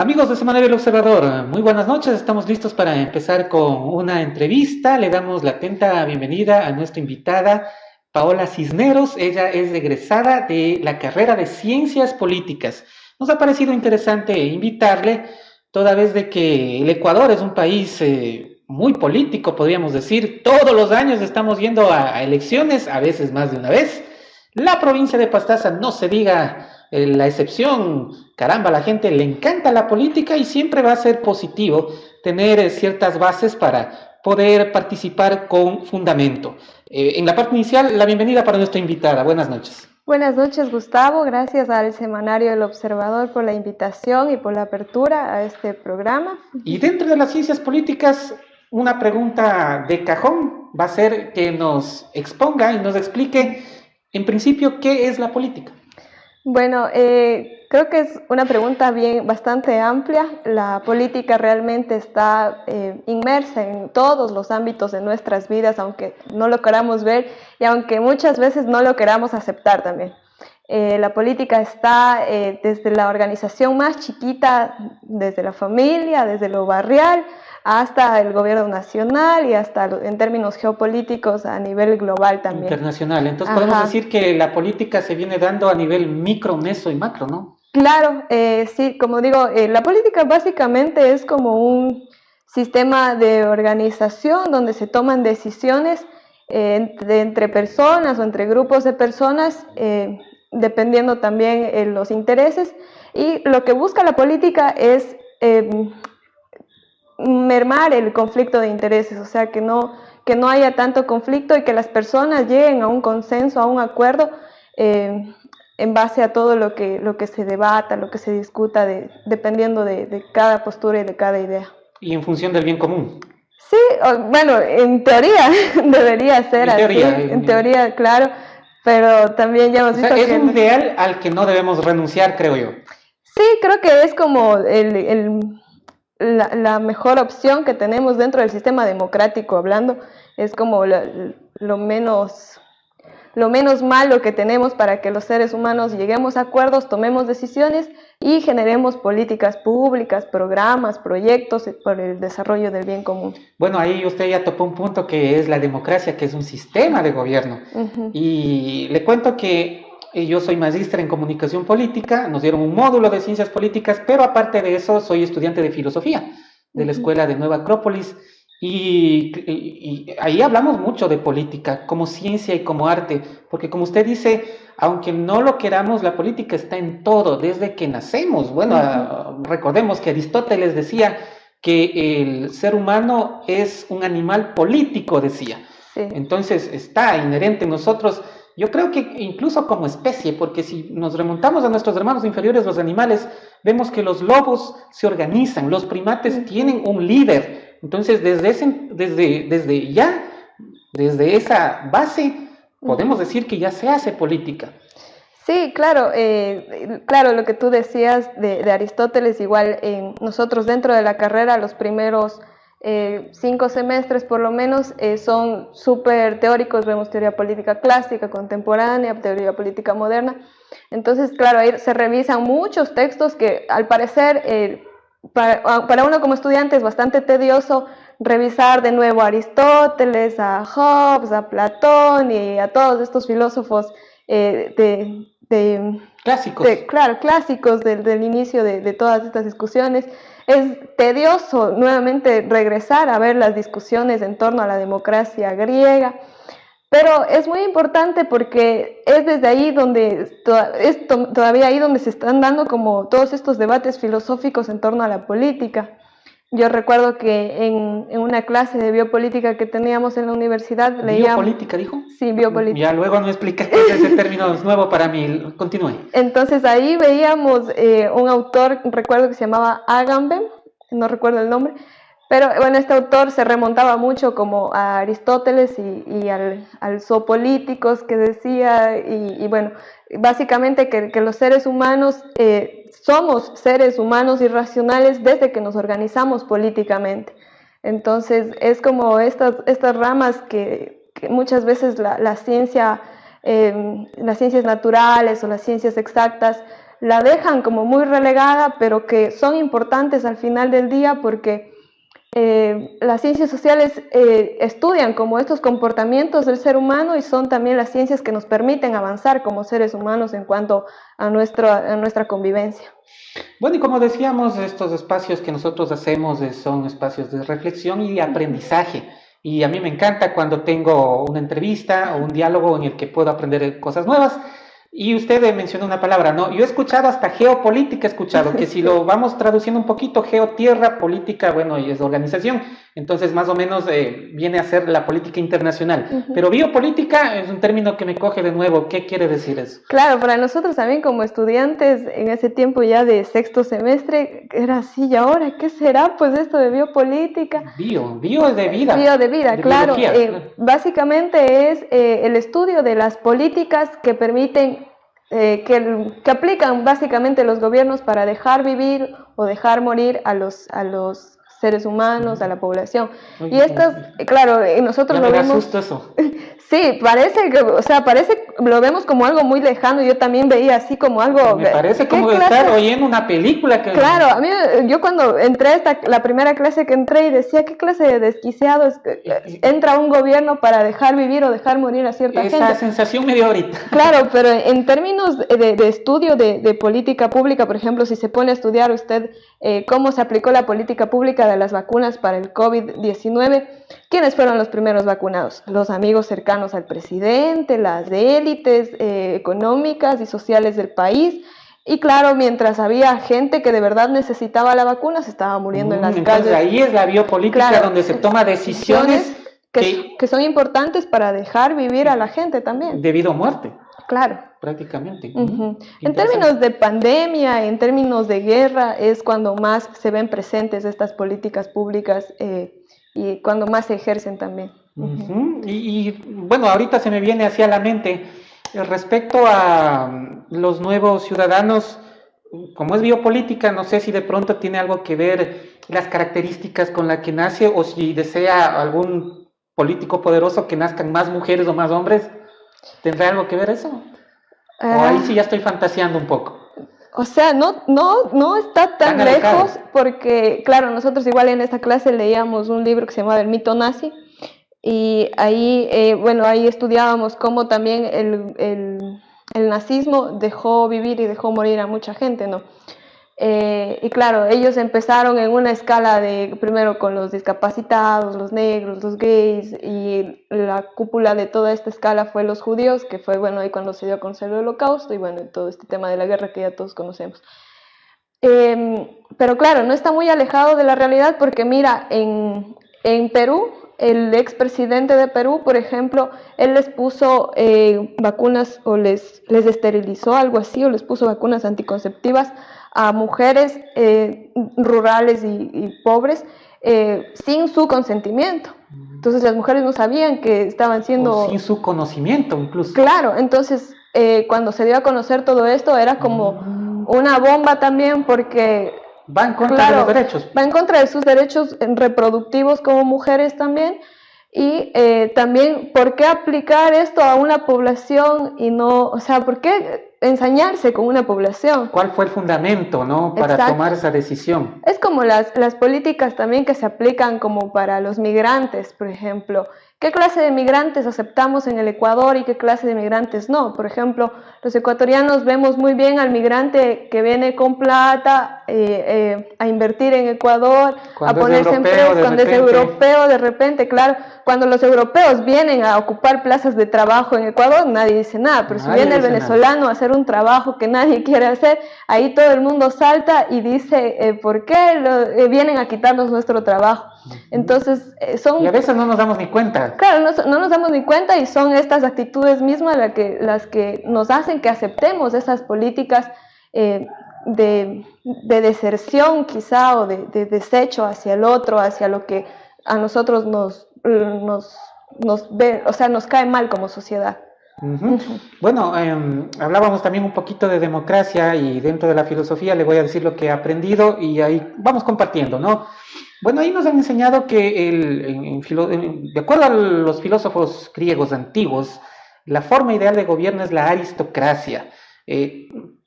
Amigos de Semanario El Observador, muy buenas noches. Estamos listos para empezar con una entrevista. Le damos la atenta bienvenida a nuestra invitada, Paola Cisneros. Ella es egresada de la carrera de Ciencias Políticas. Nos ha parecido interesante invitarle, toda vez de que el Ecuador es un país muy político, podríamos decir. Todos los años estamos yendo a elecciones, a veces más de una vez. La provincia de Pastaza, no se diga la excepción. Caramba, a la gente le encanta la política y siempre va a ser positivo tener ciertas bases para poder participar con fundamento. En la parte inicial, la bienvenida para nuestra invitada. Buenas noches. Buenas noches, Gustavo. Gracias al Semanario El Observador por la invitación y por la apertura a este programa. Y dentro de las ciencias políticas, una pregunta de cajón va a ser que nos exponga y nos explique, en principio, ¿qué es la política? Bueno, creo que es una pregunta bastante amplia. La política realmente está inmersa en todos los ámbitos de nuestras vidas, aunque no lo queramos ver y aunque muchas veces no lo queramos aceptar también. La política está desde la organización más chiquita, desde la familia, desde lo barrial, hasta el gobierno nacional y hasta en términos geopolíticos a nivel global también. Internacional. Entonces podemos decir que la política se viene dando a nivel micro, meso y macro, ¿no? Claro, sí, como digo, la política básicamente es como un sistema de organización donde se toman decisiones entre personas o entre grupos de personas, dependiendo también los intereses. Y lo que busca la política es mermar el conflicto de intereses, o sea, que no haya tanto conflicto y que las personas lleguen a un consenso, a un acuerdo en base a todo lo que se debata, lo que se discuta, dependiendo de cada postura y de cada idea. Y en función del bien común. Sí, bueno, en teoría debería ser así, en teoría, claro, pero también ya hemos visto que... Es un ideal al que no debemos renunciar, creo yo. Sí, creo que es como la mejor opción que tenemos dentro del sistema democrático hablando, es como lo menos malo que tenemos para que los seres humanos lleguemos a acuerdos, tomemos decisiones y generemos políticas públicas, programas, proyectos por el desarrollo del bien común. Bueno, ahí usted ya topó un punto que es la democracia, que es un sistema de gobierno. Y le cuento que yo soy magíster en comunicación política, nos dieron un módulo de ciencias políticas, pero aparte de eso soy estudiante de filosofía de la Escuela de Nueva Acrópolis. Y ahí hablamos mucho de política como ciencia y como arte, porque como usted dice, aunque no lo queramos, la política está en todo, desde que nacemos. Bueno, recordemos que Aristóteles decía que el ser humano es un animal político, decía. Sí. Entonces está inherente en nosotros, yo creo que incluso como especie, porque si nos remontamos a nuestros hermanos inferiores, los animales, vemos que los lobos se organizan, los primates tienen un líder. Entonces, desde esa base, podemos decir que ya se hace política. Sí, claro, claro, lo que tú decías de Aristóteles, igual nosotros dentro de la carrera, los primeros 5 semestres por lo menos son súper teóricos, vemos teoría política clásica, contemporánea, teoría política moderna. Entonces, claro, ahí se revisan muchos textos que al parecer... Para uno como estudiante es bastante tedioso revisar de nuevo a Aristóteles, a Hobbes, a Platón y a todos estos filósofos clásicos. Clásicos del inicio de todas estas discusiones. Es tedioso nuevamente regresar a ver las discusiones en torno a la democracia griega. Pero es muy importante porque es desde ahí todavía ahí donde se están dando como todos estos debates filosóficos en torno a la política. Yo recuerdo que en una clase de biopolítica que teníamos en la universidad leíamos... ¿Biopolítica dijo? Sí, biopolítica. Ya luego me explicaste, ese término es nuevo para mí. Continúe. Entonces ahí veíamos un autor, recuerdo que se llamaba Agamben, no recuerdo el nombre, pero bueno, este autor se remontaba mucho como a Aristóteles y al zoopolíticos que decía, y bueno, básicamente que los seres humanos somos seres humanos irracionales desde que nos organizamos políticamente. Entonces es como estas ramas que muchas veces las ciencias naturales o las ciencias exactas la dejan como muy relegada, pero que son importantes al final del día porque las ciencias sociales estudian como estos comportamientos del ser humano y son también las ciencias que nos permiten avanzar como seres humanos en cuanto a nuestra convivencia. Bueno, y como decíamos, estos espacios que nosotros hacemos son espacios de reflexión y aprendizaje. Y a mí me encanta cuando tengo una entrevista o un diálogo en el que puedo aprender cosas nuevas. Y usted mencionó una palabra, ¿no? Yo he escuchado hasta geopolítica, he escuchado, que si lo vamos traduciendo un poquito, geotierra, política, bueno, y es organización, entonces más o menos viene a ser la política internacional. Pero biopolítica es un término que me coge de nuevo, ¿qué quiere decir eso? Claro, para nosotros también como estudiantes en ese tiempo ya de sexto semestre, era así, ¿y ahora qué será pues esto de biopolítica? Bio es de vida. Bio de vida, de claro. Claro. Básicamente es el estudio de las políticas que permiten que aplican básicamente los gobiernos para dejar vivir o dejar morir a los seres humanos, a la población. Oye, y estas, claro, nosotros lo vemos... Justo eso. Sí, parece que, o sea, lo vemos como algo muy lejano. Yo también veía así como algo... Me parece como estar oyendo una película que... Claro, a mí, yo cuando entré la primera clase que entré y decía, ¿qué clase de desquiciado es que entra un gobierno para dejar vivir o dejar morir a cierta gente? Esa sensación me dio ahorita. Claro, pero en términos de estudio de política pública, por ejemplo, si se pone a estudiar usted cómo se aplicó la política pública de las vacunas para el COVID-19, ¿quiénes fueron los primeros vacunados? Los amigos cercanos al presidente, las élites económicas y sociales del país. Y claro, mientras había gente que de verdad necesitaba la vacuna, se estaba muriendo en las entonces calles. Ahí es la biopolítica, claro, donde se toma decisiones que son importantes para dejar vivir a la gente también. Debido a muerte. Claro. Prácticamente. En términos de pandemia, en términos de guerra, es cuando más se ven presentes estas políticas públicas y cuando más se ejercen también. Y bueno, ahorita se me viene hacia la mente respecto a los nuevos ciudadanos, como es biopolítica, no sé si de pronto tiene algo que ver las características con las que nace o si desea algún político poderoso que nazcan más mujeres o más hombres. ¿Tendrá algo que ver eso? O ahí sí ya estoy fantaseando un poco. O sea, no está tan lejos porque, claro, nosotros igual en esta clase leíamos un libro que se llamaba El mito nazi y ahí, bueno, ahí estudiábamos cómo también el nazismo dejó vivir y dejó morir a mucha gente, ¿no? Y claro, ellos empezaron en una escala de, primero con los discapacitados, los negros, los gays, y la cúpula de toda esta escala fue los judíos, que fue, bueno, ahí cuando se dio a conocer el Holocausto, y bueno, todo este tema de la guerra que ya todos conocemos. Pero claro, no está muy alejado de la realidad, porque mira, en Perú, el expresidente de Perú, por ejemplo, él les puso vacunas, o les esterilizó, algo así, o les puso vacunas anticonceptivas a mujeres rurales y pobres sin su consentimiento. Entonces las mujeres no sabían que estaban siendo... O sin su conocimiento incluso. Claro, entonces cuando se dio a conocer todo esto era como una bomba también porque... Va en contra de los derechos. Va en contra de sus derechos reproductivos como mujeres también. Y también, ¿por qué aplicar esto a una población y no, o sea, por qué ensañarse con una población? ¿Cuál fue el fundamento, no, para tomar esa decisión? Es como las políticas también que se aplican como para los migrantes, por ejemplo. ¿Qué clase de migrantes aceptamos en el Ecuador y qué clase de migrantes no? Por ejemplo, los ecuatorianos vemos muy bien al migrante que viene con plata a invertir en Ecuador, a ponerse en empresas, cuando es europeo de repente, claro. Cuando los europeos vienen a ocupar plazas de trabajo en Ecuador, nadie dice nada, pero si viene el venezolano a hacer un trabajo que nadie quiere hacer, ahí todo el mundo salta y dice, ¿por qué vienen a quitarnos nuestro trabajo? Entonces, y a veces no nos damos ni cuenta. Claro, no nos damos ni cuenta y son estas actitudes mismas las que nos hacen que aceptemos esas políticas de deserción quizá o de desecho hacia el otro, hacia lo que a nosotros nos ve, o sea, nos cae mal como sociedad. Bueno, hablábamos también un poquito de democracia y dentro de la filosofía le voy a decir lo que he aprendido y ahí vamos compartiendo, ¿no? Bueno, ahí nos han enseñado que de acuerdo a los filósofos griegos antiguos, la forma ideal de gobierno es la aristocracia.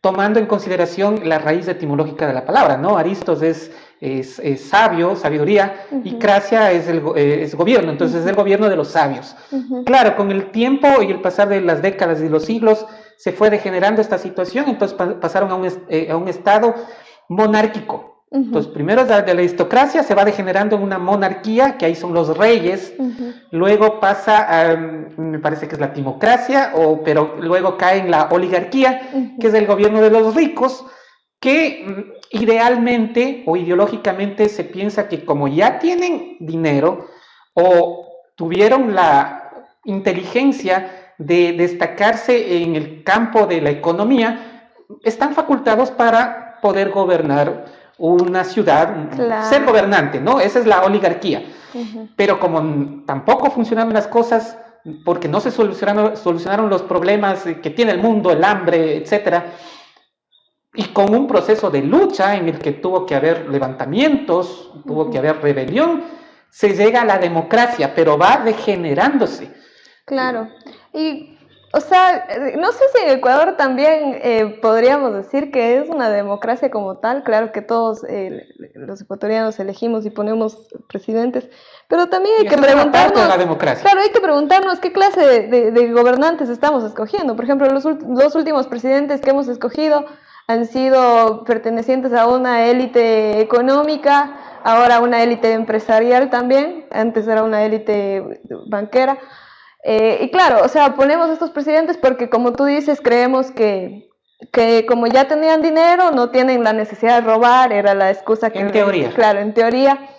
tomando en consideración la raíz etimológica de la palabra, ¿no? Aristos es sabio, sabiduría, y cracia es gobierno, entonces es el gobierno de los sabios. Claro, con el tiempo y el pasar de las décadas y los siglos se fue degenerando esta situación, entonces pasaron a un estado monárquico. Entonces, primero de la aristocracia se va degenerando en una monarquía, que ahí son los reyes, luego pasa a, me parece que es la timocracia, pero luego cae en la oligarquía, que es el gobierno de los ricos, que idealmente o ideológicamente se piensa que como ya tienen dinero o tuvieron la inteligencia de destacarse en el campo de la economía, están facultados para poder gobernar una ciudad, claro, ser gobernante, ¿no? Esa es la oligarquía. Pero como tampoco funcionaron las cosas, porque no se solucionaron los problemas que tiene el mundo, el hambre, etcétera, y con un proceso de lucha en el que tuvo que haber levantamientos, tuvo que haber rebelión, se llega a la democracia, pero va degenerándose. Claro. Y, o sea, no sé si en Ecuador también podríamos decir que es una democracia como tal. Claro que todos los ecuatorianos elegimos y ponemos presidentes, pero también hay que preguntarnos, de la democracia. Claro, hay que preguntarnos qué clase de gobernantes estamos escogiendo. Por ejemplo, los últimos presidentes que hemos escogido han sido pertenecientes a una élite económica, ahora una élite empresarial también, antes era una élite banquera. Y claro, o sea, ponemos estos presidentes porque, como tú dices, creemos que como ya tenían dinero, no tienen la necesidad de robar, era la excusa que... En teoría. Claro, en teoría.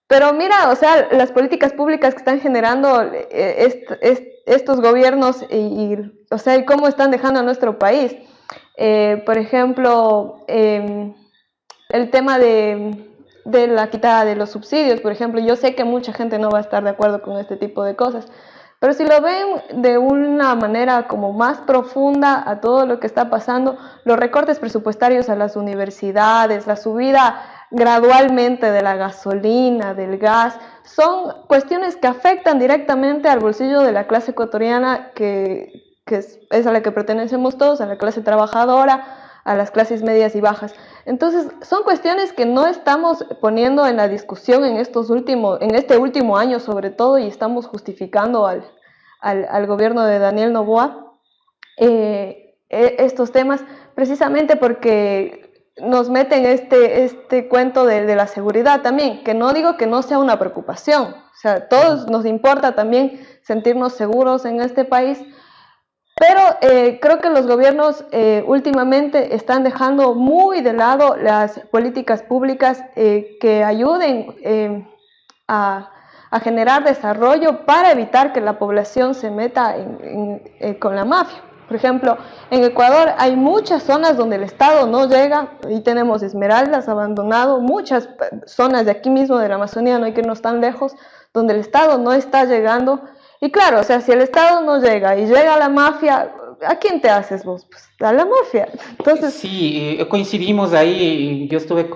Pero mira, o sea, las políticas públicas que están generando estos gobiernos o sea, y cómo están dejando a nuestro país. Por ejemplo, el tema de la quitada de los subsidios, por ejemplo, yo sé que mucha gente no va a estar de acuerdo con este tipo de cosas, pero si lo ven de una manera como más profunda a todo lo que está pasando, los recortes presupuestarios a las universidades, la subida gradualmente de la gasolina, del gas, son cuestiones que afectan directamente al bolsillo de la clase ecuatoriana que es a la que pertenecemos todos, a la clase trabajadora, a las clases medias y bajas. Entonces, son cuestiones que no estamos poniendo en la discusión en este último año sobre todo, y estamos justificando al gobierno de Daniel Noboa estos temas, precisamente porque nos meten este cuento de la seguridad también, que no digo que no sea una preocupación, o sea, todos nos importa también sentirnos seguros en este país. Pero creo que los gobiernos últimamente están dejando muy de lado las políticas públicas que ayuden a generar desarrollo para evitar que la población se meta con la mafia. Por ejemplo, en Ecuador hay muchas zonas donde el Estado no llega, y tenemos Esmeraldas abandonado, muchas zonas de aquí mismo de la Amazonía, no hay que irnos tan lejos, donde el Estado no está llegando. Y claro, o sea, si el Estado no llega y llega la mafia, ¿a quién te haces vos? Pues a la mafia. Entonces... Sí, coincidimos ahí, yo estuve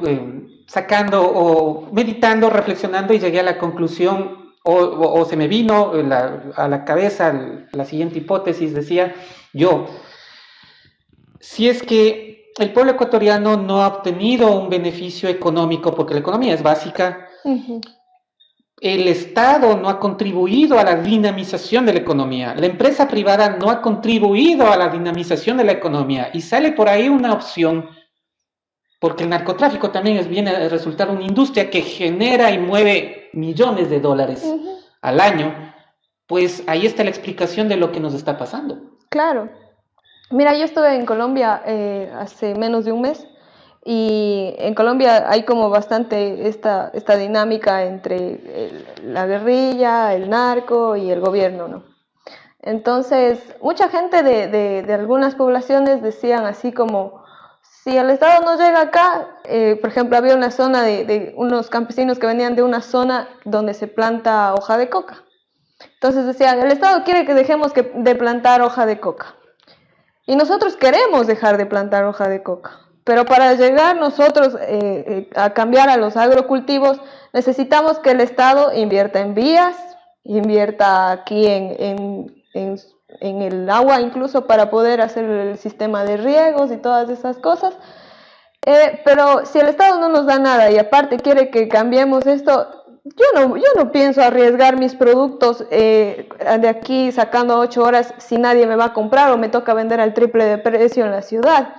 sacando o meditando, reflexionando y llegué a la conclusión, o se me vino a la cabeza la siguiente hipótesis, decía yo, si es que el pueblo ecuatoriano no ha obtenido un beneficio económico, porque la economía es básica, el Estado no ha contribuido a la dinamización de la economía, la empresa privada no ha contribuido a la dinamización de la economía, y sale por ahí una opción, porque el narcotráfico también viene a resultar una industria que genera y mueve millones de dólares al año, pues ahí está la explicación de lo que nos está pasando. Claro. Mira, yo estuve en Colombia hace menos de un mes, y en Colombia hay como bastante esta dinámica entre la guerrilla, el narco y el gobierno, ¿no? Entonces, mucha gente de algunas poblaciones decían así como, si el Estado no llega acá, por ejemplo, había una zona de unos campesinos que venían de una zona donde se planta hoja de coca. Entonces decían, el Estado quiere que dejemos de plantar hoja de coca. Y nosotros queremos dejar de plantar hoja de coca. Pero para llegar nosotros a cambiar a los agrocultivos, necesitamos que el Estado invierta en vías, invierta aquí en en el agua incluso para poder hacer el sistema de riegos y todas esas cosas. Pero si el Estado no nos da nada y aparte quiere que cambiemos esto, yo no pienso arriesgar mis productos de aquí sacando 8 horas si nadie me va a comprar o me toca vender al triple de precio en la ciudad.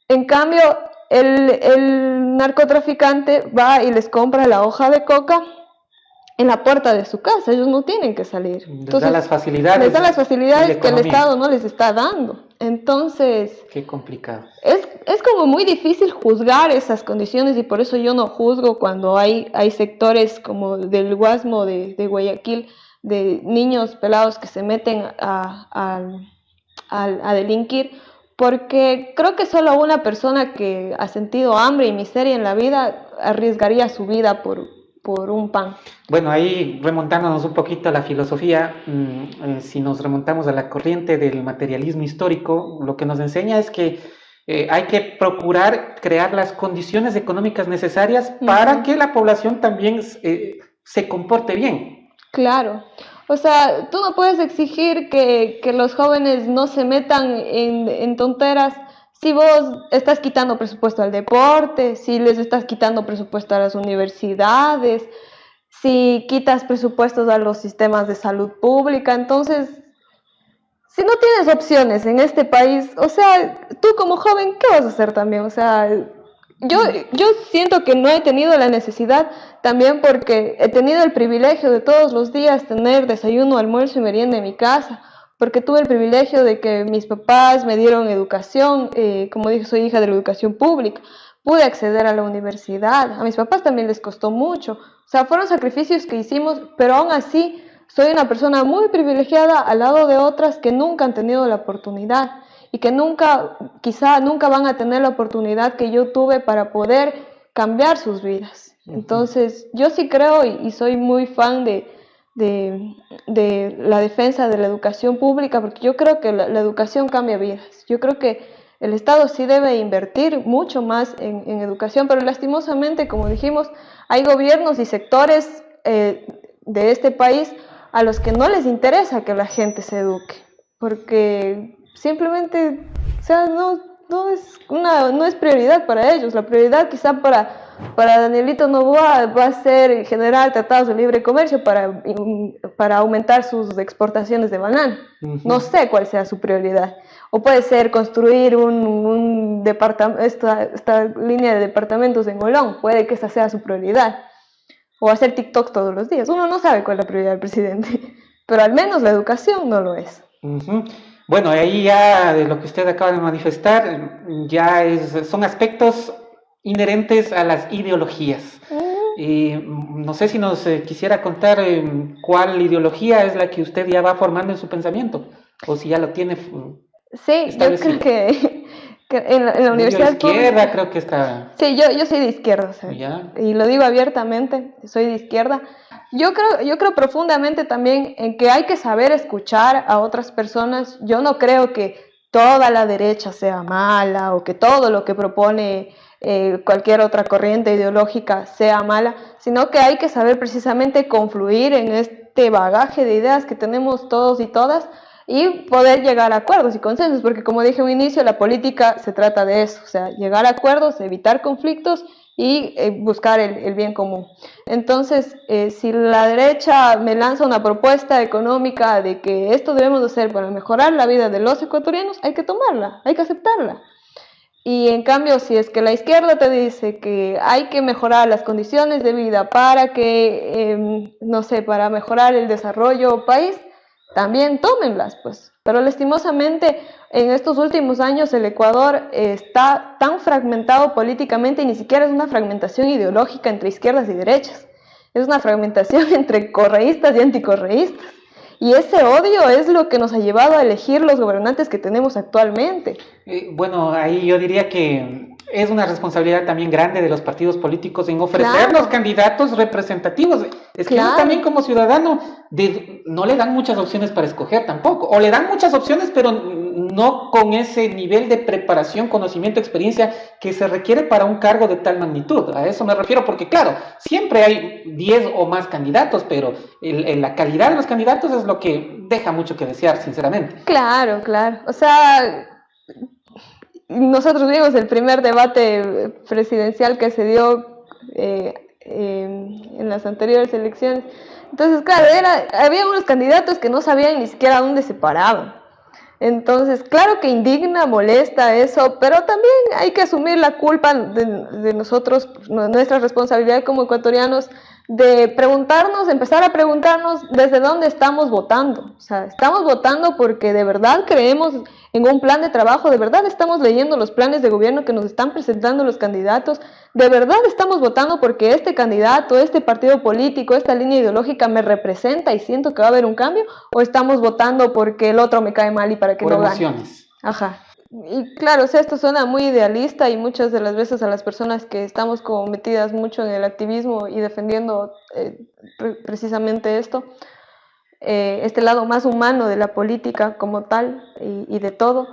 En cambio, el narcotraficante va y les compra la hoja de coca en la puerta de su casa, ellos no tienen que salir. Les da las facilidades que el Estado no les está dando. Entonces, qué complicado. Es como muy difícil juzgar esas condiciones y por eso yo no juzgo cuando hay sectores como del Guasmo de Guayaquil, de niños pelados que se meten a delinquir, porque creo que solo una persona que ha sentido hambre y miseria en la vida arriesgaría su vida por un pan. Bueno, ahí remontándonos un poquito a la filosofía, si nos remontamos a la corriente del materialismo histórico, lo que nos enseña es que hay que procurar crear las condiciones económicas necesarias para que la población también se comporte bien. Claro. O sea, tú no puedes exigir que los jóvenes no se metan en tonteras si vos estás quitando presupuesto al deporte, si les estás quitando presupuesto a las universidades, si quitas presupuestos a los sistemas de salud pública. Entonces, si no tienes opciones en este país, o sea, tú como joven, ¿qué vas a hacer también? O sea, yo siento que no he tenido la necesidad también porque he tenido el privilegio de todos los días tener desayuno, almuerzo y merienda en mi casa, porque tuve el privilegio de que mis papás me dieron educación, como dije, soy hija de la educación pública, pude acceder a la universidad, a mis papás también les costó mucho, o sea, fueron sacrificios que hicimos, pero aún así soy una persona muy privilegiada al lado de otras que nunca han tenido la oportunidad y que quizá nunca van a tener la oportunidad que yo tuve para poder cambiar sus vidas. Entonces, yo sí creo y soy muy fan de la defensa de la educación pública, porque yo creo que la educación cambia vidas. Yo creo que el Estado sí debe invertir mucho más en educación, pero lastimosamente, como dijimos, hay gobiernos y sectores de este país a los que no les interesa que la gente se eduque, porque simplemente, o sea, no es prioridad para ellos. La prioridad quizá para Danielito Noboa va a ser generar tratados de libre comercio para aumentar sus exportaciones de banano. No sé cuál sea su prioridad. O puede ser construir un esta línea de departamentos en Olón, puede que esa sea su prioridad. O hacer TikTok todos los días. Uno no sabe cuál es la prioridad del presidente, pero al menos la educación no lo es. Bueno, ahí ya de lo que usted acaba de manifestar, son aspectos inherentes a las ideologías. No sé si nos quisiera contar cuál ideología es la que usted ya va formando en su pensamiento, o si ya lo tiene establecido. Yo creo que en la universidad de izquierda creo que está. Sí, yo soy de izquierda, o sea, y lo digo abiertamente, soy de izquierda. Yo creo profundamente también en que hay que saber escuchar a otras personas. Yo no creo que toda la derecha sea mala o que todo lo que propone cualquier otra corriente ideológica sea mala, sino que hay que saber precisamente confluir en este bagaje de ideas que tenemos todos y todas y poder llegar a acuerdos y consensos, porque como dije al inicio, la política se trata de eso, o sea, llegar a acuerdos, evitar conflictos y buscar el bien común. Entonces, si la derecha me lanza una propuesta económica de que esto debemos hacer para mejorar la vida de los ecuatorianos, hay que tomarla, hay que aceptarla. Y en cambio, si es que la izquierda te dice que hay que mejorar las condiciones de vida para que, para mejorar el desarrollo país, también tómenlas, pues. Pero lastimosamente, en estos últimos años el Ecuador está tan fragmentado políticamente y ni siquiera es una fragmentación ideológica entre izquierdas y derechas. Es una fragmentación entre correístas y anticorreístas. Y ese odio es lo que nos ha llevado a elegir los gobernantes que tenemos actualmente. Bueno, ahí yo diría que es una responsabilidad también grande de los partidos políticos en ofrecernos candidatos representativos. Es que uno también como ciudadano no le dan muchas opciones para escoger tampoco. O le dan muchas opciones, pero no con ese nivel de preparación, conocimiento, experiencia que se requiere para un cargo de tal magnitud. A eso me refiero porque, claro, siempre hay 10 o más candidatos, pero la calidad de los candidatos es lo que deja mucho que desear, sinceramente. Claro, claro. O sea, nosotros vimos el primer debate presidencial que se dio en las anteriores elecciones. Entonces, claro, había unos candidatos que no sabían ni siquiera dónde se paraban. Entonces, claro que indigna, molesta eso, pero también hay que asumir la culpa de nosotros, nuestra responsabilidad como ecuatorianos, de preguntarnos, empezar a preguntarnos desde dónde estamos votando. O sea, estamos votando porque de verdad creemos en un plan de trabajo, de verdad estamos leyendo los planes de gobierno que nos están presentando los candidatos, de verdad estamos votando porque este candidato, este partido político, esta línea ideológica me representa y siento que va a haber un cambio, o estamos votando porque el otro me cae mal y para que no gane. Ajá. Y claro, o sea, esto suena muy idealista y muchas de las veces a las personas que estamos como metidas mucho en el activismo y defendiendo precisamente esto, este lado más humano de la política como tal y de todo,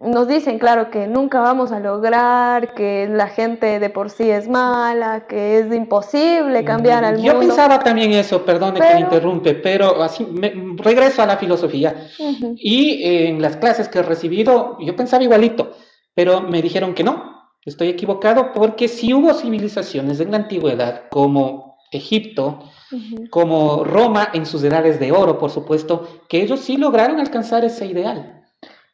nos dicen, claro, que nunca vamos a lograr, que la gente de por sí es mala, que es imposible cambiar al mundo. Yo pensaba también eso, perdone que me interrumpe, pero así regreso a la filosofía. Y en las clases que he recibido, yo pensaba igualito, pero me dijeron que no, estoy equivocado, porque sí hubo civilizaciones en la antigüedad, como Egipto, como Roma en sus edades de oro, por supuesto, que ellos sí lograron alcanzar ese ideal.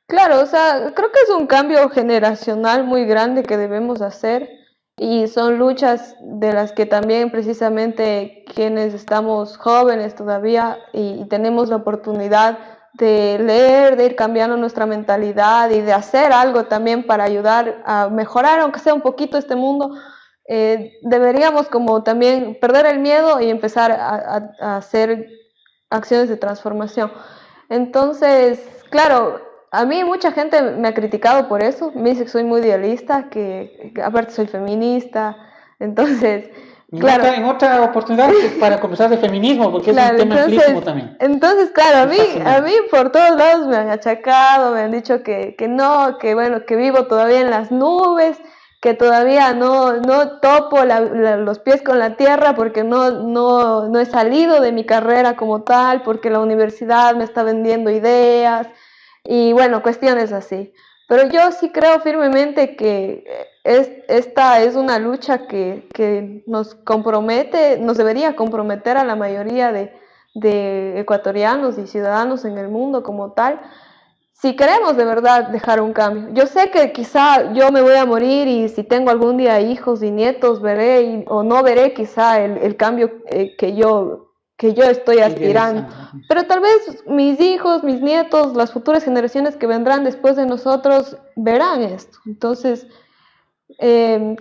Claro, o sea, creo que es un cambio generacional muy grande que debemos hacer y son luchas de las que también precisamente quienes estamos jóvenes todavía y tenemos la oportunidad de leer, de ir cambiando nuestra mentalidad y de hacer algo también para ayudar a mejorar, aunque sea un poquito este mundo, deberíamos como también perder el miedo y empezar a hacer acciones de transformación. Entonces, claro, a mí mucha gente me ha criticado por eso, me dice que soy muy idealista, que aparte soy feminista, entonces, claro. En otra oportunidad para conversar de feminismo, porque claro, es un tema amplísimo también. Entonces, claro, a mí por todos lados me han achacado, me han dicho que no, que bueno, que vivo todavía en las nubes, que todavía no topo los pies con la tierra porque no he salido de mi carrera como tal, porque la universidad me está vendiendo ideas, y bueno, cuestiones así. Pero yo sí creo firmemente que esta es una lucha que nos compromete, nos debería comprometer a la mayoría de ecuatorianos y ciudadanos en el mundo como tal, si queremos de verdad dejar un cambio. Yo sé que quizá yo me voy a morir y si tengo algún día hijos y nietos veré o no veré quizá el cambio que yo estoy aspirando, pero tal vez mis hijos, mis nietos, las futuras generaciones que vendrán después de nosotros verán esto. Entonces,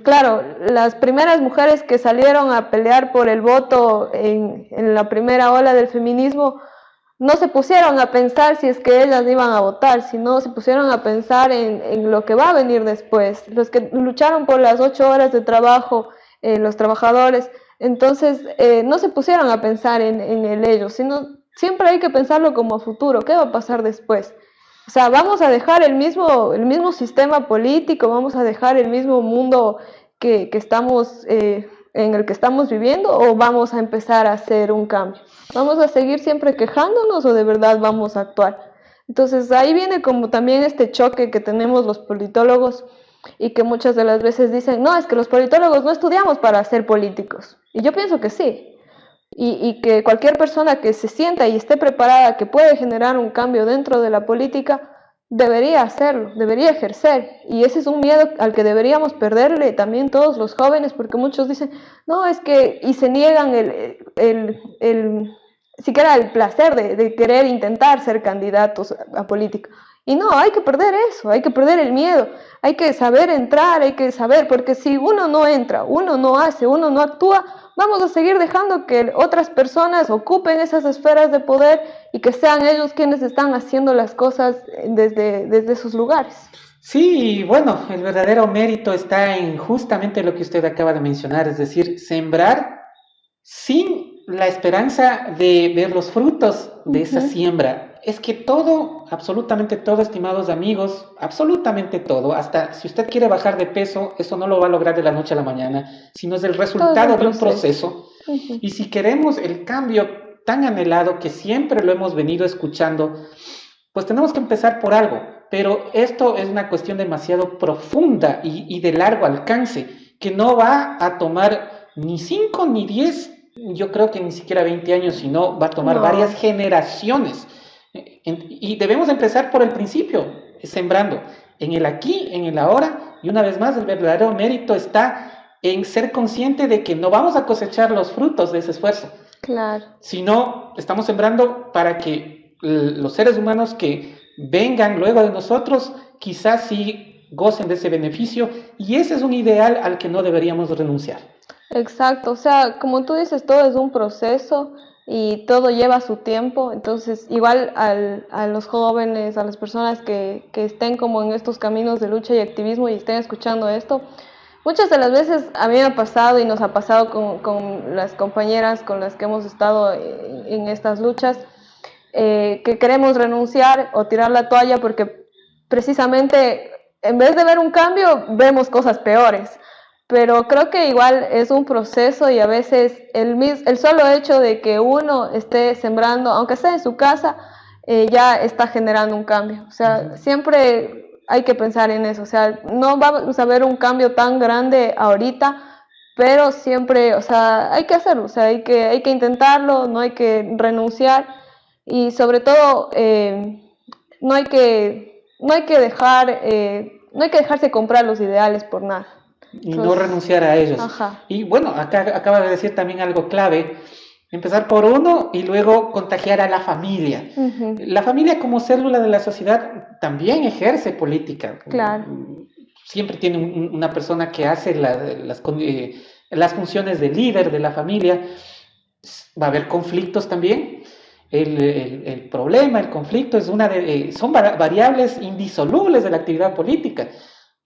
claro, las primeras mujeres que salieron a pelear por el voto en la primera ola del feminismo no se pusieron a pensar si es que ellas iban a votar, sino se pusieron a pensar en lo que va a venir después. Los que lucharon por las 8 horas de trabajo, los trabajadores, entonces no se pusieron a pensar en el ello, sino siempre hay que pensarlo como futuro, ¿qué va a pasar después? O sea, vamos a dejar el mismo sistema político, vamos a dejar el mismo mundo que estamos, en el que estamos viviendo, o vamos a empezar a hacer un cambio. ¿Vamos a seguir siempre quejándonos o de verdad vamos a actuar? Entonces ahí viene como también este choque que tenemos los politólogos y que muchas de las veces dicen, no, es que los politólogos no estudiamos para ser políticos. Y yo pienso que sí. Y que cualquier persona que se sienta y esté preparada, que puede generar un cambio dentro de la política, debería hacerlo, debería ejercer. Y ese es un miedo al que deberíamos perderle también todos los jóvenes, porque muchos dicen, no, es que, y se niegan siquiera el placer de querer intentar ser candidatos a política. Y no, hay que perder eso, hay que perder el miedo, hay que saber entrar, hay que saber, porque si uno no entra, uno no hace, uno no actúa, vamos a seguir dejando que otras personas ocupen esas esferas de poder y que sean ellos quienes están haciendo las cosas desde sus lugares. Sí, bueno, el verdadero mérito está en justamente lo que usted acaba de mencionar, es decir, sembrar sin la esperanza de ver los frutos de esa siembra. es que todo, absolutamente todo, estimados amigos, absolutamente todo, hasta si usted quiere bajar de peso, eso no lo va a lograr de la noche a la mañana, sino es el resultado de un proceso. Y si queremos el cambio tan anhelado que siempre lo hemos venido escuchando, pues tenemos que empezar por algo. Pero esto es una cuestión demasiado profunda y de largo alcance, que no va a tomar ni 5 ni 10, yo creo que ni siquiera 20 años, sino va a tomar varias generaciones. Y debemos empezar por el principio, sembrando en el aquí, en el ahora, y una vez más el verdadero mérito está en ser consciente de que no vamos a cosechar los frutos de ese esfuerzo, claro, sino estamos sembrando para que los seres humanos que vengan luego de nosotros quizás sí gocen de ese beneficio, y ese es un ideal al que no deberíamos renunciar. exacto, o sea, como tú dices, todo es un proceso y todo lleva su tiempo, entonces igual a los jóvenes, a las personas que estén como en estos caminos de lucha y activismo y estén escuchando esto, muchas de las veces a mí me ha pasado y nos ha pasado con las compañeras con las que hemos estado en estas luchas, que queremos renunciar o tirar la toalla porque precisamente en vez de ver un cambio vemos cosas peores. Pero creo que igual es un proceso y a veces el solo hecho de que uno esté sembrando, aunque sea en su casa, ya está generando un cambio. O sea, siempre hay que pensar en eso. O sea, no vamos a ver un cambio tan grande ahorita, pero siempre, o sea, hay que hacerlo. O sea, hay que intentarlo, no hay que renunciar y sobre todo no hay que dejarse comprar los ideales por nada. Y no renunciar a ellos. Ajá. Y bueno, acá acaba de decir también algo clave, empezar por uno y luego contagiar a la familia. La familia como célula de la sociedad también ejerce política. Claro. Siempre tiene una persona que hace las funciones de líder de la familia. Va a haber conflictos también. El problema, el conflicto son variables indisolubles de la actividad política.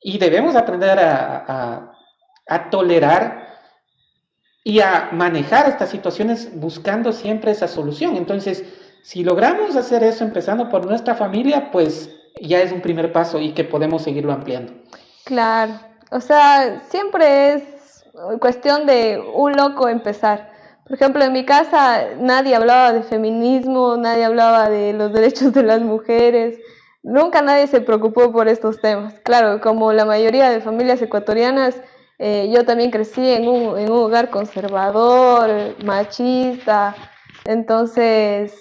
Y debemos aprender a tolerar y a manejar estas situaciones buscando siempre esa solución. Entonces, si logramos hacer eso empezando por nuestra familia, pues ya es un primer paso y que podemos seguirlo ampliando. Claro, o sea, siempre es cuestión de un loco empezar. Por ejemplo, en mi casa nadie hablaba de feminismo, nadie hablaba de los derechos de las mujeres. Nunca nadie se preocupó por estos temas. Claro, como la mayoría de familias ecuatorianas, yo también crecí en un hogar conservador, machista. Entonces,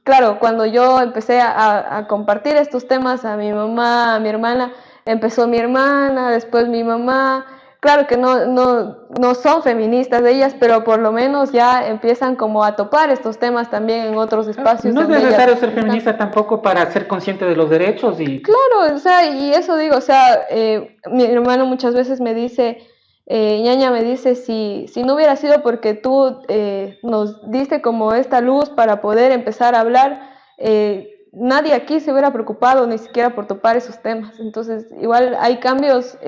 claro, cuando yo empecé a compartir estos temas a mi mamá, a mi hermana, empezó mi hermana, después mi mamá. Claro que no son feministas de ellas, pero por lo menos ya empiezan como a topar estos temas también en otros espacios. No es necesario ser feminista tampoco para ser consciente de los derechos. Claro, o sea, y eso digo, o sea, mi hermano muchas veces me dice, ñaña me dice, si no hubiera sido porque tú nos diste como esta luz para poder empezar a hablar, nadie aquí se hubiera preocupado ni siquiera por topar esos temas. Entonces, igual hay cambios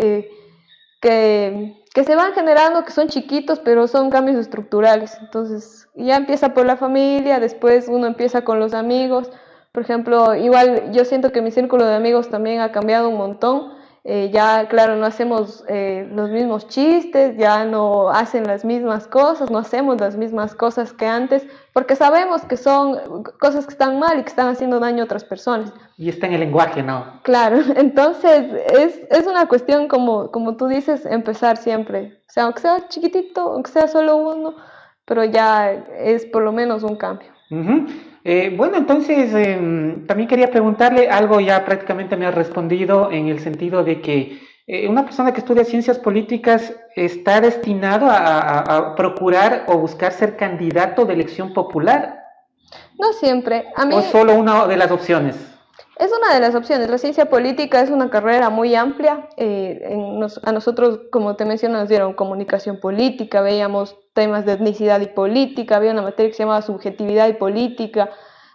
que se van generando, que son chiquitos, pero son cambios estructurales. Entonces, ya empieza por la familia, después uno empieza con los amigos. Por ejemplo, igual yo siento que mi círculo de amigos también ha cambiado un montón. Ya, claro, no hacemos los mismos chistes, ya no hacen las mismas cosas, no hacemos las mismas cosas que antes, porque sabemos que son cosas que están mal y que están haciendo daño a otras personas. Y está en el lenguaje, ¿no? Claro, entonces es una cuestión, como tú dices, empezar siempre. O sea, aunque sea chiquitito, aunque sea solo uno, pero ya es por lo menos un cambio. Bueno, entonces también quería preguntarle algo, ya prácticamente me ha respondido en el sentido de que una persona que estudia ciencias políticas está destinado a procurar o buscar ser candidato de elección popular. No siempre. ¿O solo una de las opciones? Es una de las opciones. La ciencia política es una carrera muy amplia. A nosotros, como te menciono, nos dieron comunicación política, veíamos temas de etnicidad y política, había una materia que se llamaba subjetividad y política,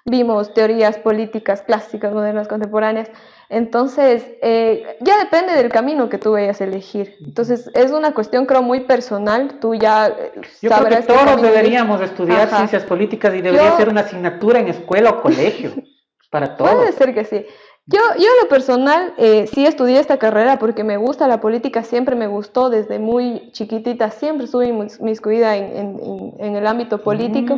vimos teorías políticas clásicas, modernas, contemporáneas. Entonces, ya depende del camino que tú vayas a elegir. Entonces, es una cuestión, creo, muy personal. Tú ya Yo creo que sabrás todos deberíamos estudiar Ajá. ciencias políticas y debería ser una asignatura en escuela o colegio, para todos. Puede ser que sí. Yo en lo personal sí estudié esta carrera porque me gusta la política, siempre me gustó desde muy chiquitita, siempre estuve inmiscuida en el ámbito político.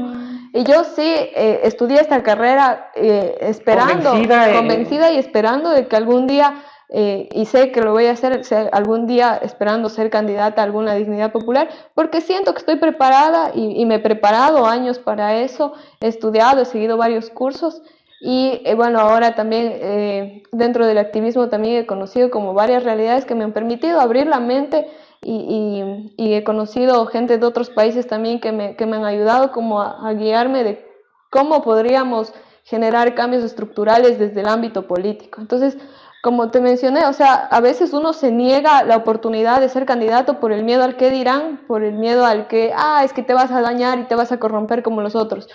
Y yo sí estudié esta carrera esperando, convencida y esperando de que algún día, y sé que lo voy a hacer algún día, esperando ser candidata a alguna dignidad popular, porque siento que estoy preparada y me he preparado años para eso, he estudiado, he seguido varios cursos. Y bueno, ahora también dentro del activismo también he conocido como varias realidades que me han permitido abrir la mente y he conocido gente de otros países también que me han ayudado como a guiarme de cómo podríamos generar cambios estructurales desde el ámbito político. Entonces, como te mencioné, o sea, a veces uno se niega la oportunidad de ser candidato por el miedo al qué dirán, por el miedo al que, es que te vas a dañar y te vas a corromper como los otros.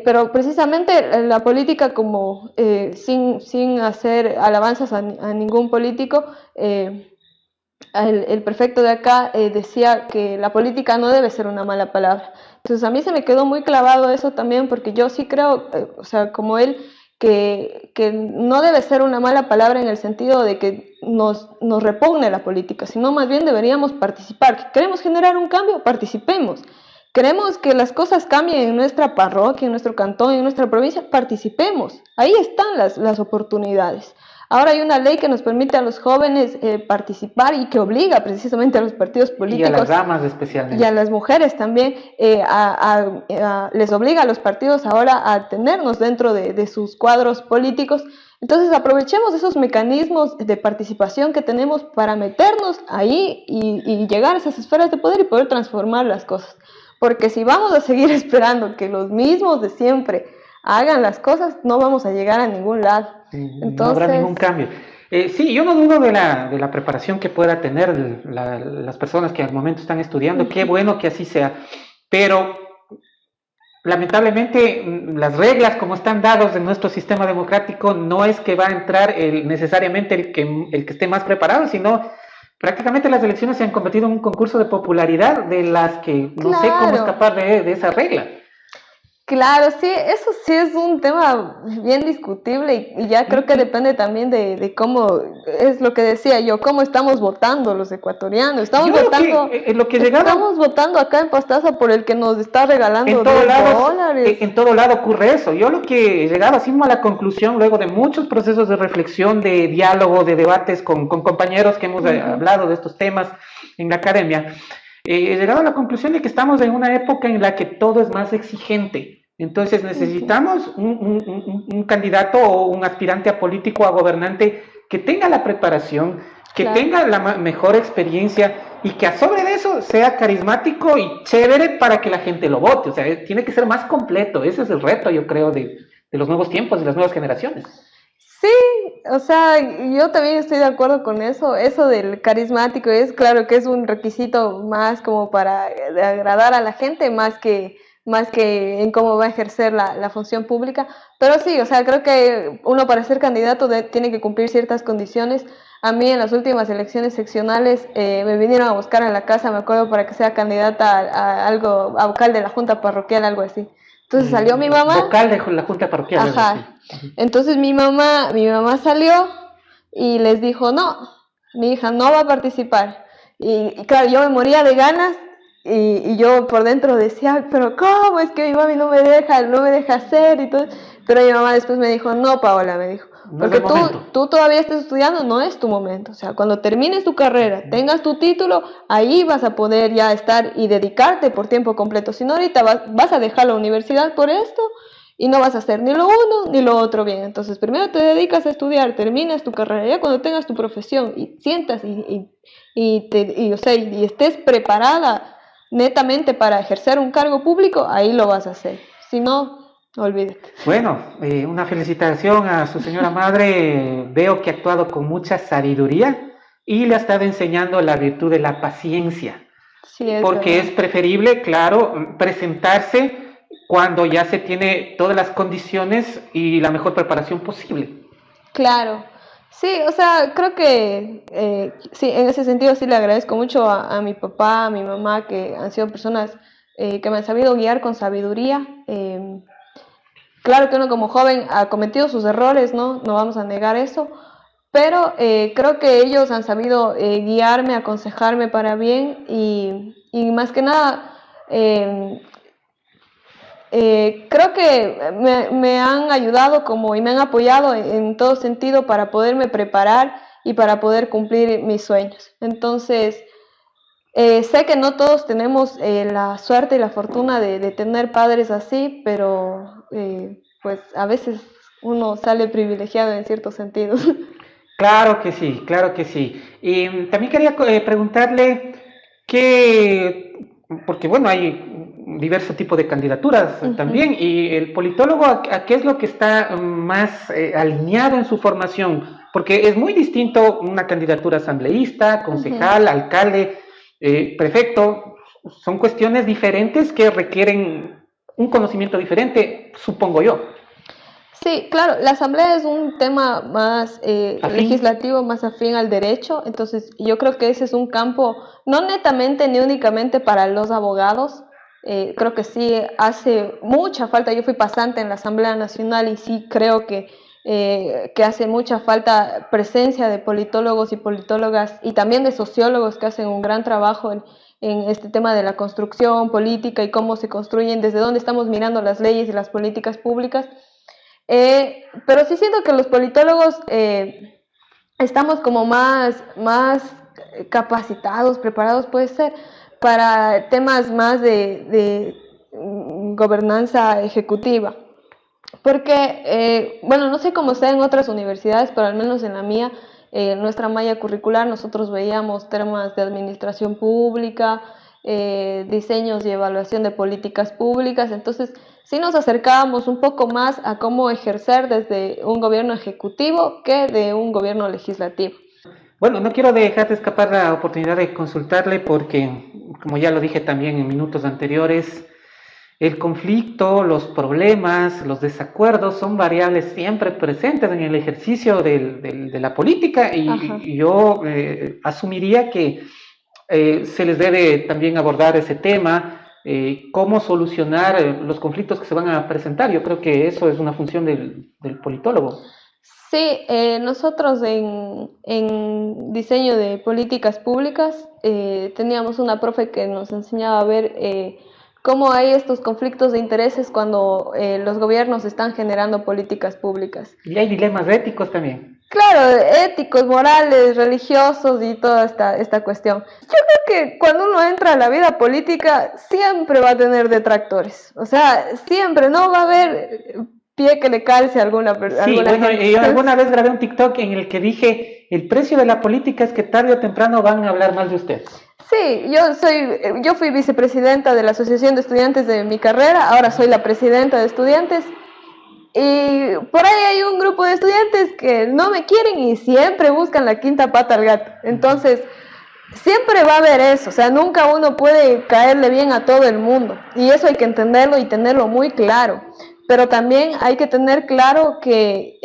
Pero precisamente la política, como sin hacer alabanzas a ningún político, el prefecto de acá decía que la política no debe ser una mala palabra. Entonces a mí se me quedó muy clavado eso también, porque yo sí creo, o sea, como él, que no debe ser una mala palabra en el sentido de que nos repugne la política, sino más bien deberíamos participar. ¿Queremos generar un cambio? Participemos. Queremos que las cosas cambien en nuestra parroquia, en nuestro cantón, en nuestra provincia, participemos. Ahí están las oportunidades. Ahora hay una ley que nos permite a los jóvenes participar y que obliga precisamente a los partidos políticos. Y a las damas especialmente. Y a las mujeres también, les obliga a los partidos ahora a tenernos dentro de sus cuadros políticos. Entonces aprovechemos esos mecanismos de participación que tenemos para meternos ahí y llegar a esas esferas de poder y poder transformar las cosas. Porque si vamos a seguir esperando que los mismos de siempre hagan las cosas, no vamos a llegar a ningún lado. Entonces, no habrá ningún cambio. Sí, yo no dudo de la preparación que pueda tener las personas que al momento están estudiando. Qué bueno que así sea. Pero lamentablemente las reglas como están dados en nuestro sistema democrático no es que va a entrar necesariamente el que esté más preparado, sino prácticamente las elecciones se han convertido en un concurso de popularidad de las que no sé cómo escapar de esa regla. Claro, sí, eso sí es un tema bien discutible y ya creo que depende también de cómo, es lo que decía yo, cómo estamos votando los ecuatorianos. Estamos votando acá en Pastaza por el que nos está regalando $10. En todo lado ocurre eso. Yo lo que he llegado así a la conclusión, luego de muchos procesos de reflexión, de diálogo, de debates con compañeros que hemos hablado de estos temas en la academia, he llegado a la conclusión de que estamos en una época en la que todo es más exigente. Entonces necesitamos un candidato o un aspirante a político o a gobernante que tenga la preparación, que tenga la mejor experiencia y que a sobre de eso sea carismático y chévere para que la gente lo vote. O sea, tiene que ser más completo. Ese es el reto, yo creo, de los nuevos tiempos, de las nuevas generaciones. Sí, o sea, yo también estoy de acuerdo con eso. Eso del carismático es claro que es un requisito más como para agradar a la gente, más que en cómo va a ejercer la función pública. Pero sí, o sea, creo que uno para ser candidato tiene que cumplir ciertas condiciones. A mí en las últimas elecciones seccionales me vinieron a buscar a la casa, me acuerdo, para que sea candidata a vocal de la junta parroquial, algo así. Entonces salió mi mamá. Vocal de la junta parroquial. Ajá. Entonces mi mamá salió y les dijo, no, mi hija no va a participar. Y claro, yo me moría de ganas. Y yo por dentro decía, pero ¿cómo? Es que mi mami no me deja hacer y todo. Pero mi mamá después me dijo, no, Paola, me dijo, porque tú todavía estás estudiando, no es tu momento. O sea, cuando termines tu carrera, tengas tu título, ahí vas a poder ya estar y dedicarte por tiempo completo. Si no, ahorita vas a dejar la universidad por esto y no vas a hacer ni lo uno ni lo otro bien. Entonces, primero te dedicas a estudiar, terminas tu carrera, ya cuando tengas tu profesión y sientas y estés preparada netamente para ejercer un cargo público, ahí lo vas a hacer. Si no, olvídate. Bueno, una felicitación a su señora madre. Veo que ha actuado con mucha sabiduría y le ha estado enseñando la virtud de la paciencia. Sí, porque es preferible, claro, presentarse cuando ya se tiene todas las condiciones y la mejor preparación posible. Claro, sí, o sea, creo que sí, en ese sentido sí le agradezco mucho a mi papá, a mi mamá, que han sido personas que me han sabido guiar con sabiduría. Claro que uno como joven ha cometido sus errores, ¿no? No vamos a negar eso, pero creo que ellos han sabido guiarme, aconsejarme para bien y más que nada creo que me han ayudado como y me han apoyado en todo sentido para poderme preparar y para poder cumplir mis sueños. Entonces, sé que no todos tenemos la suerte y la fortuna de tener padres así, pero pues a veces uno sale privilegiado en ciertos sentidos. Claro que sí, claro que sí. Y también quería preguntarle que, porque bueno, hay diversos tipos de candidaturas también, y el politólogo, ¿a qué es lo que está más alineado en su formación? Porque es muy distinto una candidatura asambleísta, concejal, alcalde, prefecto, son cuestiones diferentes que requieren un conocimiento diferente, supongo yo. Sí, claro, la asamblea es un tema más legislativo, más afín al derecho, entonces yo creo que ese es un campo no netamente ni únicamente para los abogados, creo que sí hace mucha falta, yo fui pasante en la Asamblea Nacional y sí creo que hace mucha falta presencia de politólogos y politólogas y también de sociólogos que hacen un gran trabajo en este tema de la construcción política y cómo se construyen, desde dónde estamos mirando las leyes y las políticas públicas. Pero sí siento que los politólogos estamos como más capacitados, preparados, puede ser, para temas más de gobernanza ejecutiva. Porque, bueno, no sé cómo sea en otras universidades, pero al menos en la mía, nuestra malla curricular, nosotros veíamos temas de administración pública, diseños y evaluación de políticas públicas, entonces sí nos acercábamos un poco más a cómo ejercer desde un gobierno ejecutivo que de un gobierno legislativo. Bueno, no quiero dejar de escapar la oportunidad de consultarle porque, como ya lo dije también en minutos anteriores, el conflicto, los problemas, los desacuerdos son variables siempre presentes en el ejercicio de la política y yo asumiría que se les debe también abordar ese tema, cómo solucionar los conflictos que se van a presentar. Yo creo que eso es una función del politólogo. Sí, nosotros en diseño de políticas públicas teníamos una profe que nos enseñaba a ver cómo hay estos conflictos de intereses cuando los gobiernos están generando políticas públicas. Y hay dilemas éticos también. Claro, éticos, morales, religiosos y toda esta cuestión. Yo creo que cuando uno entra a la vida política siempre va a tener detractores. O sea, siempre no va a haber pie que le calce a alguna persona. Sí, bueno, yo alguna vez grabé un TikTok en el que dije, el precio de la política es que tarde o temprano van a hablar mal de usted. Sí, yo fui vicepresidenta de la Asociación de Estudiantes de mi carrera, ahora soy la presidenta de estudiantes. Y por ahí hay un grupo de estudiantes que no me quieren y siempre buscan la quinta pata al gato. Entonces, siempre va a haber eso. O sea, nunca uno puede caerle bien a todo el mundo. Y eso hay que entenderlo y tenerlo muy claro. Pero también hay que tener claro que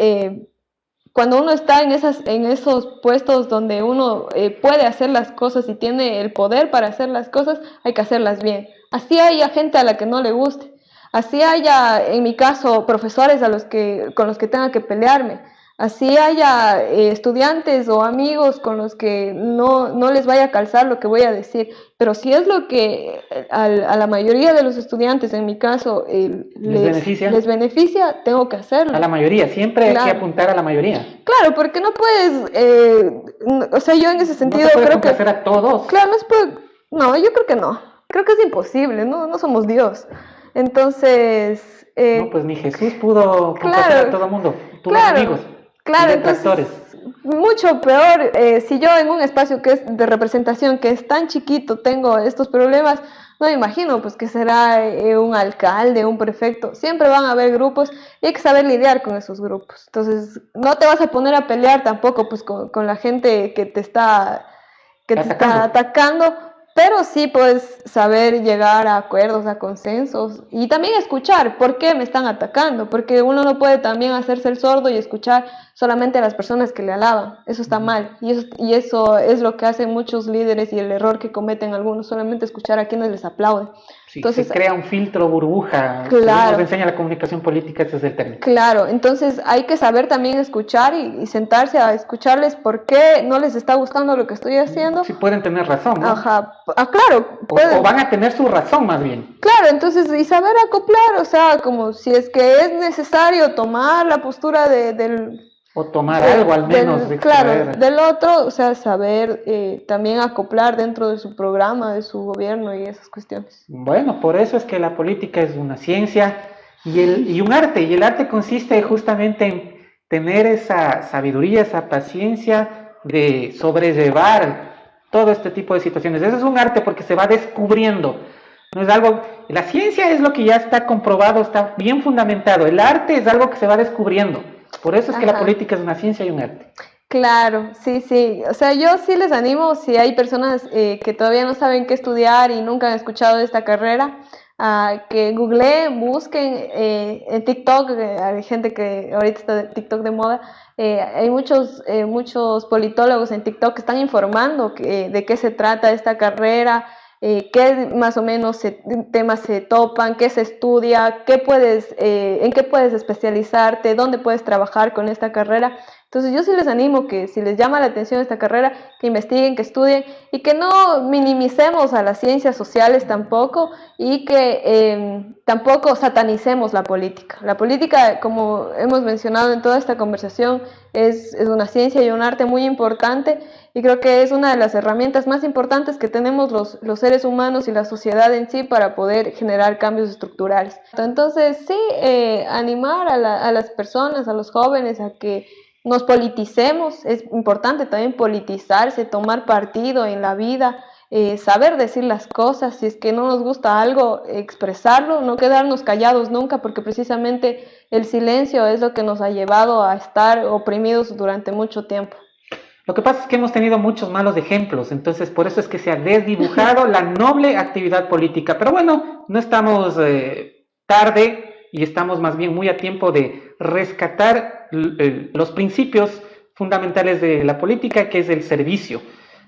cuando uno está en esos puestos donde uno puede hacer las cosas y tiene el poder para hacer las cosas, hay que hacerlas bien. Así haya gente a la que no le guste. Así haya, en mi caso, profesores con los que tenga que pelearme. Así haya estudiantes o amigos con los que no les vaya a calzar lo que voy a decir. Pero si es lo que a la mayoría de los estudiantes, en mi caso, les beneficia, tengo que hacerlo. A la mayoría, siempre hay que apuntar a la mayoría. Claro, porque no puedes, o sea, yo en ese sentido creo que... complacer a todos. Claro, no, yo creo que no. Creo que es imposible, no somos Dios. Entonces... no, pues ni Jesús pudo complacer a todo el mundo. Tuvo enemigos. Claro, entonces, mucho peor, si yo en un espacio que es de representación, que es tan chiquito, tengo estos problemas, no me imagino pues que será un alcalde, un prefecto, siempre van a haber grupos y hay que saber lidiar con esos grupos. Entonces, no te vas a poner a pelear tampoco pues con la gente que te está atacando, pero sí puedes saber llegar a acuerdos, a consensos y también escuchar por qué me están atacando, porque uno no puede también hacerse el sordo y escuchar solamente a las personas que le alaban, eso está mal y eso es lo que hacen muchos líderes y el error que cometen algunos, solamente escuchar a quienes les aplauden. Sí, entonces, se crea un filtro burbuja, claro, nos enseña la comunicación política, ese es el término. Claro, entonces hay que saber también escuchar y sentarse a escucharles por qué no les está gustando lo que estoy haciendo. Sí pueden tener razón, ¿no? Ajá, claro. O van a tener su razón más bien. Claro, entonces, y saber acoplar, o sea, como si es que es necesario tomar la postura del... O tomar algo al menos. Claro, del otro, o sea, saber también acoplar dentro de su programa, de su gobierno y esas cuestiones. Bueno, por eso es que la política es una ciencia y un arte, y el arte consiste justamente en tener esa sabiduría, esa paciencia de sobrellevar todo este tipo de situaciones. Eso es un arte porque se va descubriendo. No es algo, la ciencia es lo que ya está comprobado, está bien fundamentado. El arte es algo que se va descubriendo. Por eso es que la política es una ciencia y un arte. Claro, sí, sí. O sea, yo sí les animo, si hay personas que todavía no saben qué estudiar y nunca han escuchado de esta carrera, que googleen, busquen en TikTok, hay gente que ahorita está TikTok de moda, hay muchos politólogos en TikTok que están informando de qué se trata esta carrera, qué más o menos temas se topan, qué se estudia, en qué puedes especializarte, dónde puedes trabajar con esta carrera. Entonces yo sí les animo que si les llama la atención esta carrera, que investiguen, que estudien y que no minimicemos a las ciencias sociales tampoco y que tampoco satanicemos la política. La política, como hemos mencionado en toda esta conversación, es una ciencia y un arte muy importante y creo que es una de las herramientas más importantes que tenemos los seres humanos y la sociedad en sí para poder generar cambios estructurales. Entonces sí, animar a las personas, a los jóvenes a que nos politicemos, es importante también politizarse, tomar partido en la vida, saber decir las cosas, si es que no nos gusta algo, expresarlo, no quedarnos callados nunca, porque precisamente el silencio es lo que nos ha llevado a estar oprimidos durante mucho tiempo. Lo que pasa es que hemos tenido muchos malos ejemplos, entonces por eso es que se ha desdibujado la noble actividad política. Pero bueno, no estamos tarde y estamos más bien muy a tiempo de rescatar los principios fundamentales de la política, que es el servicio,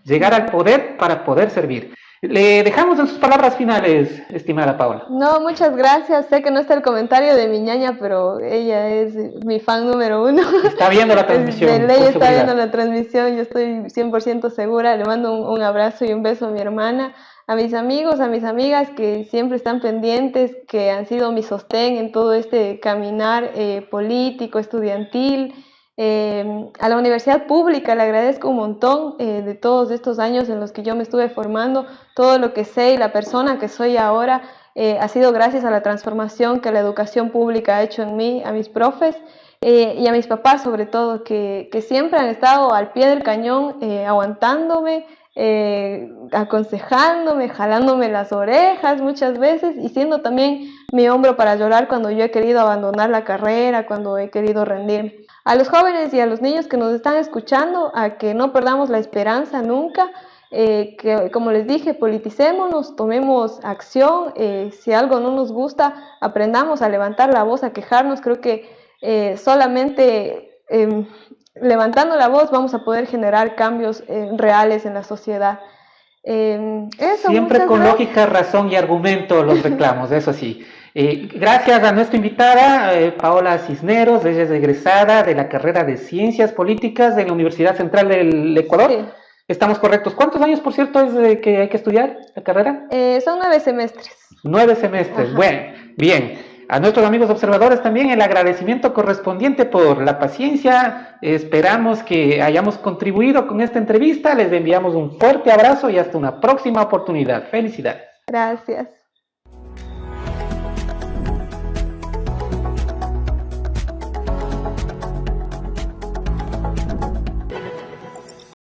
llegar al poder para poder servir. Le dejamos en sus palabras finales, estimada Paola. No, muchas gracias. Sé que no está el comentario de mi ñaña, pero ella es mi fan número 1. Está viendo la transmisión. De ley está viendo la transmisión, yo estoy 100% segura. Le mando un abrazo y un beso a mi hermana, a mis amigos, a mis amigas que siempre están pendientes, que han sido mi sostén en todo este caminar político, estudiantil. A la universidad pública le agradezco un montón de todos estos años en los que yo me estuve formando. Todo lo que sé y la persona que soy ahora ha sido gracias a la transformación que la educación pública ha hecho en mí, a mis profes y a mis papás sobre todo, que siempre han estado al pie del cañón, aguantándome, aconsejándome, jalándome las orejas muchas veces y siendo también mi hombro para llorar cuando yo he querido abandonar la carrera, cuando he querido rendirme. A los jóvenes y a los niños que nos están escuchando, a que no perdamos la esperanza nunca, que como les dije, politicémonos, tomemos acción, si algo no nos gusta, aprendamos a levantar la voz, a quejarnos. Creo que solamente levantando la voz vamos a poder generar cambios reales en la sociedad. Siempre con lógica, razón y argumento los reclamos, eso sí. Gracias a nuestra invitada, Paola Cisneros. Ella es egresada de la carrera de Ciencias Políticas de la Universidad Central del Ecuador. Sí. Estamos correctos. ¿Cuántos años, por cierto, es que hay que estudiar la carrera? Son 9 semestres. 9 semestres, ajá. Bueno, bien. A nuestros amigos observadores también el agradecimiento correspondiente por la paciencia. Esperamos que hayamos contribuido con esta entrevista. Les enviamos un fuerte abrazo y hasta una próxima oportunidad. Felicidades. Gracias.